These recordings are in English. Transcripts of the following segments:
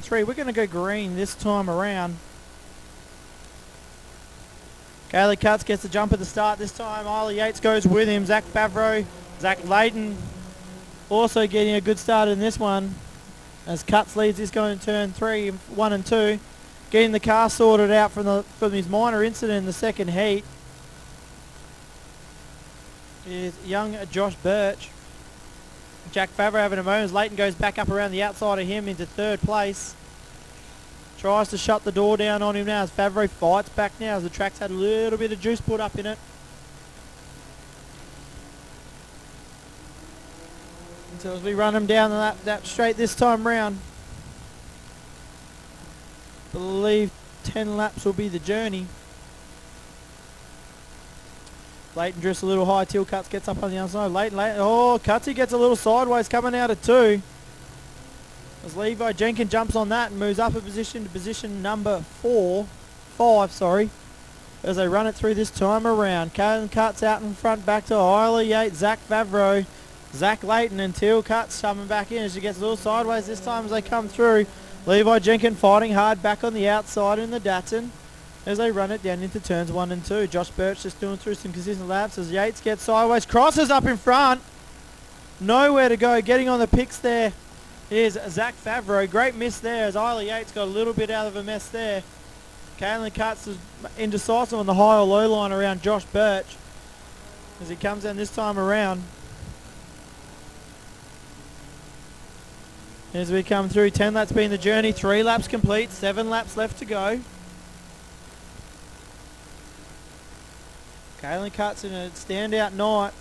3. We're going to go green this time around. Kaylee Cutts gets the jump at the start this time. Isla Yates goes with him. Zach Favreau, Zach Layton also getting a good start in this one. As Cutts leads this going to turn 3, 1 and 2. Getting the car sorted out from his minor incident in the second heat is young Josh Birch. Jack Favreau having a moment as Layton goes back up around the outside of him into 3rd place. Tries to shut the door down on him now as Favreau fights back now as the track's had a little bit of juice put up in it. So as we run him down that straight this time round, believe 10 laps will be the journey. Layton drifts a little high till Cutts gets up on the outside. Layton, oh, Cutsy gets a little sideways coming out of 2. As Levi Jenkins jumps on that and moves up a position to position number 5, sorry. As they run it through this time around. Kaylin Cutts out in front back to Isla Yates, Zach Favreau, Zach Layton, and Teal Cutts coming back in as she gets a little sideways this time as they come through. Levi Jenkins fighting hard back on the outside in the Datsun as they run it down into turns 1 and 2. Josh Birch just doing through some consistent laps as Yates gets sideways, crosses up in front. Nowhere to go, getting on the picks there is Zach Favreau. Great miss there as Isla Yates got a little bit out of a mess there. Kaylin Cutts is indecisive on the high or low line around Josh Birch as he comes in this time around. As we come through, 10 laps being the journey, 3 laps complete, 7 laps left to go. Kaylin Cutts in a standout night,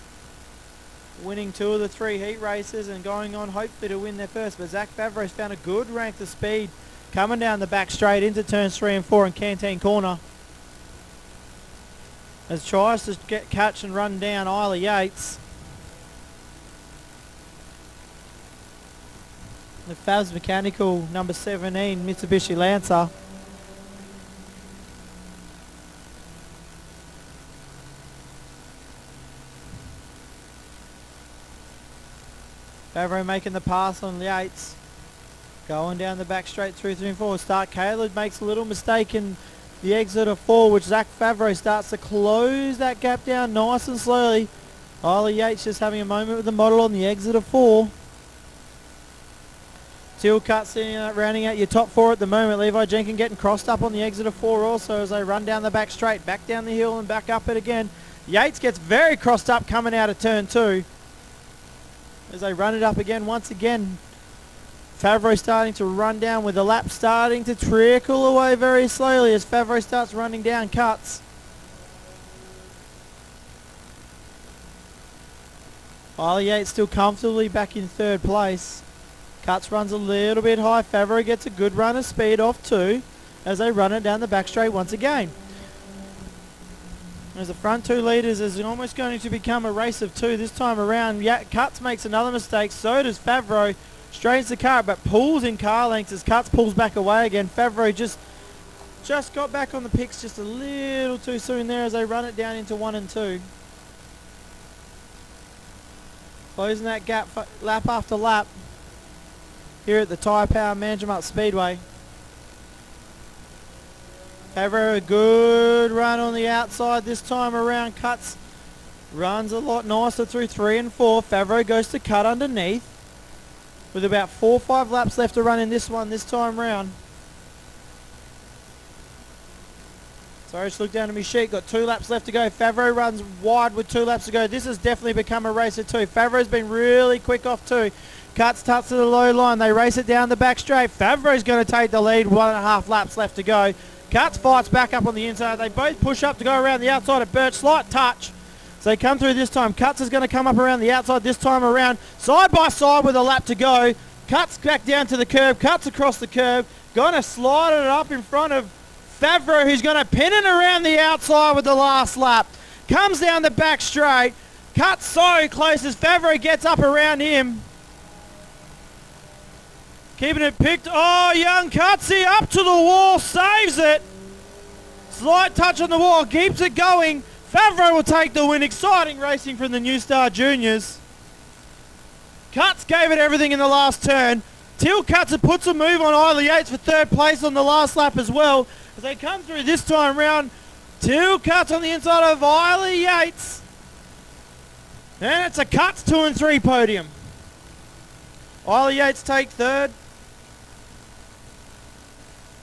winning 2 of the 3 heat races and going on hopefully to win their first. But Zach Favreau's found a good rank of speed coming down the back straight into turns 3 and 4 in Canteen Corner. As tries to catch and run down Isla Yates. The Favs Mechanical number 17 Mitsubishi Lancer. Favreau making the pass on Yates. Going down the back straight through 3 and 4. Start Caleb makes a little mistake in the exit of 4, which Zach Favreau starts to close that gap down nice and slowly. Isla Yates just having a moment with the model on the exit of 4. Teal Cutts rounding out your top 4 at the moment. Levi Jenkins getting crossed up on the exit of 4 also as they run down the back straight, back down the hill and back up it again. Yates gets very crossed up coming out of turn 2. As they run it up again once again. Favreau starting to run down with the lap starting to trickle away very slowly as Favreau starts running down Cutts. Isla Yates still comfortably back in 3rd place. Cutts runs a little bit high. Favreau gets a good run of speed off 2 as they run it down the back straight once again. As the front 2 leaders is almost going to become a race of 2 this time around. Cutts makes another mistake, so does Favreau. Straightens the car but pulls in car lengths as Cutts pulls back away again. Favreau just got back on the picks just a little too soon there as they run it down into 1 and 2. Closing that gap lap after lap here at the Tyrepower Manjimup Speedway. Favreau a good run on the outside this time around. Cutts runs a lot nicer through 3 and 4. Favreau goes to cut underneath with about 4 or 5 laps left to run in this one this time round. Sorry, just look down at my sheet. Got 2 laps left to go. Favreau runs wide with 2 laps to go. This has definitely become a race of 2. Favreau's been really quick off 2. Cutts touch to the low line. They race it down the back straight. Favreau's going to take the lead. 1.5 laps left to go. Cutts fights back up on the inside. They both push up to go around the outside of Birch. Slight touch. So they come through this time. Cutts is going to come up around the outside this time around. Side by side with a lap to go. Cutts back down to the curb. Cutts across the curb. Going to slide it up in front of Favreau, who's going to pin it around the outside with the last lap. Comes down the back straight. Cutts so close as Favreau gets up around him. Keeping it picked. Oh, young Cutsy up to the wall. Saves it. Slight touch on the wall. Keeps it going. Favreau will take the win. Exciting racing from the New Star Juniors. Cutts gave it everything in the last turn. Teal cuts and puts a move on Isla Yates for third place on the last lap as well. As they come through this time round, Teal cuts on the inside of Isla Yates. And it's a Cuts 2 and 3 podium. Isla Yates take third.